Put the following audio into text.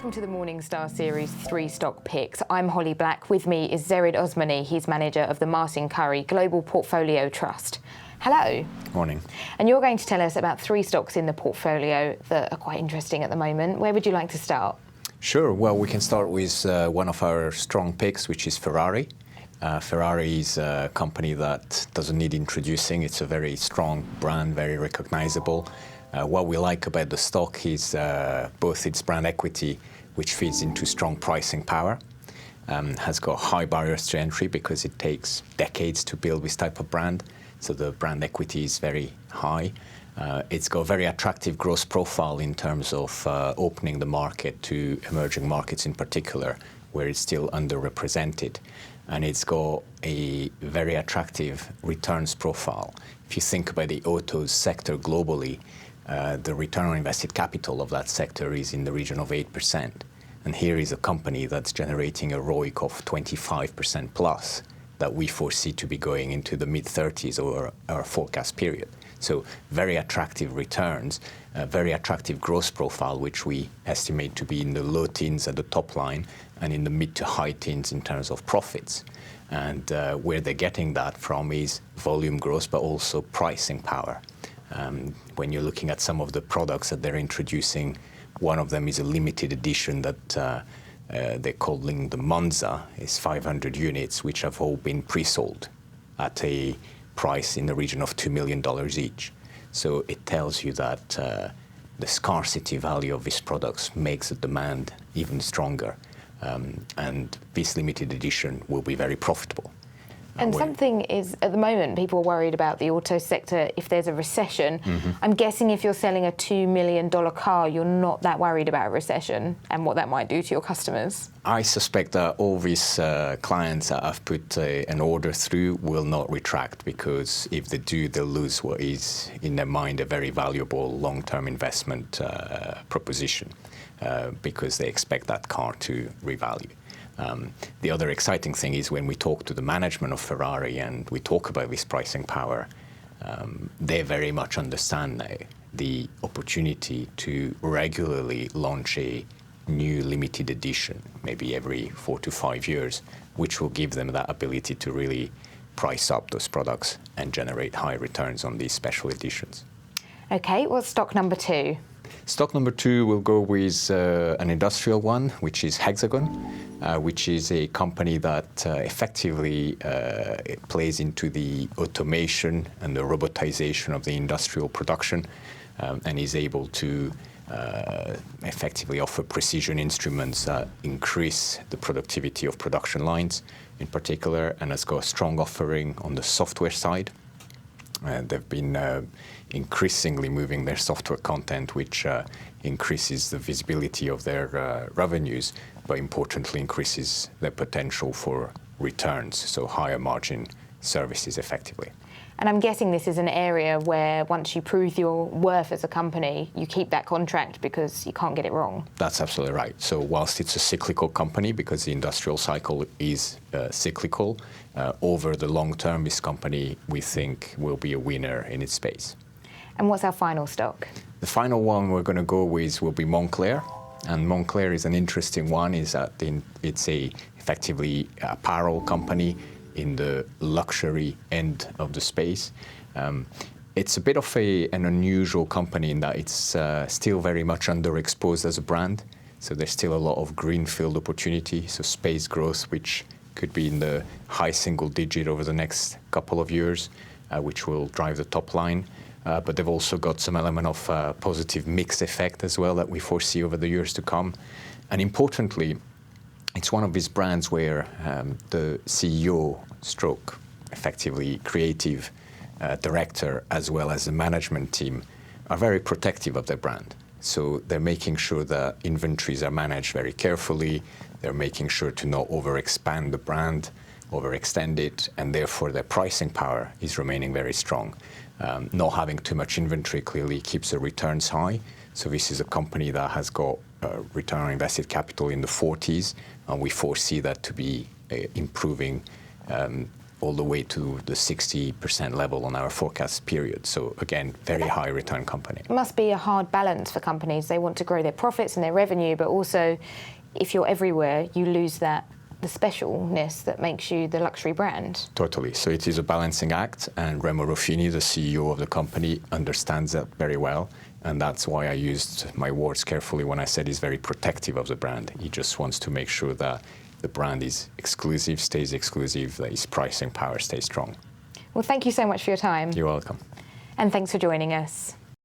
Welcome to the Morningstar Series 3 Stock Picks. I'm Holly Black. With me is Zehrid Osmani. He's manager of the Currie Global Portfolio Trust. Hello. Morning. And you're going to tell us about 3 stocks in the portfolio that are quite interesting at the moment. Where would you like to start? Sure. Well, we can start with one of our strong picks, which is Ferrari. Ferrari is a company that doesn't need introducing. It's a very strong brand, very recognizable. What we like about the stock is both its brand equity, which feeds into strong pricing power, has got high barriers to entry because it takes decades to build this type of brand. So the brand equity is very high. It's got a very attractive growth profile in terms of opening the market to emerging markets in particular, where it's still underrepresented. And it's got a very attractive returns profile. If you think about the autos sector globally, the return on invested capital of that sector is in the region of 8%. And here is a company that's generating a ROIC of 25% plus that we foresee to be going into the mid-30s over our forecast period. So very attractive returns, very attractive growth profile, which we estimate to be in the low teens at the top line and in the mid to high teens in terms of profits. And where they're getting that from is volume growth, but also pricing power. When you're looking at some of the products that they're introducing, one of them is a limited edition that they're calling the Monza. It's 500 units, which have all been pre-sold at a price in the region of $2 million each. So it tells you that the scarcity value of these products makes the demand even stronger. And this limited edition will be very profitable. And something is, at the moment, people are worried about the auto sector if there's a recession. Mm-hmm. I'm guessing if you're selling a $2 million car, you're not that worried about a recession and what that might do to your customers. I suspect that all these clients that have put an order through will not retract, because if they do, they'll lose what is, in their mind, a very valuable long-term investment proposition, because they expect that car to revalue. The other exciting thing is when we talk to the management of Ferrari and we talk about this pricing power, they very much understand now the opportunity to regularly launch a new limited edition, maybe every 4 to 5 years, which will give them that ability to really price up those products and generate high returns on these special editions. Okay, what's stock number 2? Stock number 2 will go with an industrial one, which is Hexagon, which is a company that effectively plays into the automation and the robotization of the industrial production, and is able to effectively offer precision instruments that increase the productivity of production lines in particular, and has got a strong offering on the software side. They've been increasingly moving their software content, which increases the visibility of their revenues, but importantly increases their potential for returns, so higher margin services effectively. And I'm guessing this is an area where once you prove your worth as a company, you keep that contract because you can't get it wrong. That's absolutely right. So whilst it's a cyclical company, because the industrial cycle is cyclical, over the long term, this company, we think, will be a winner in its space. And what's our final stock? The final one we're going to go with will be Montclair. And Montclair is an interesting one, is that it's effectively apparel company in the luxury end of the space. It's a bit of an unusual company in that it's still very much underexposed as a brand. So there's still a lot of greenfield opportunity, so space growth, which could be in the high single digit over the next couple of years, which will drive the top line. But they've also got some element of positive mix effect as well that we foresee over the years to come. And importantly, it's one of these brands where the CEO stroke, effectively creative director, as well as the management team, are very protective of their brand. So they're making sure that inventories are managed very carefully. They're making sure to not overexpand the brand, overextend it, and therefore their pricing power is remaining very strong. Not having too much inventory clearly keeps the returns high. So this is a company that has got return on invested capital in the 40s, and we foresee that to be improving all the way to the 60% level on our forecast period. So again, very high return company. It must be a hard balance for companies. They want to grow their profits and their revenue, but also if you're everywhere, you lose the specialness that makes you the luxury brand. Totally. So it is a balancing act, and Remo Ruffini, the CEO of the company, understands that very well. And that's why I used my words carefully when I said he's very protective of the brand. He just wants to make sure that the brand is exclusive, stays exclusive, that his pricing power stays strong. Well, thank you so much for your time. You're welcome. And thanks for joining us.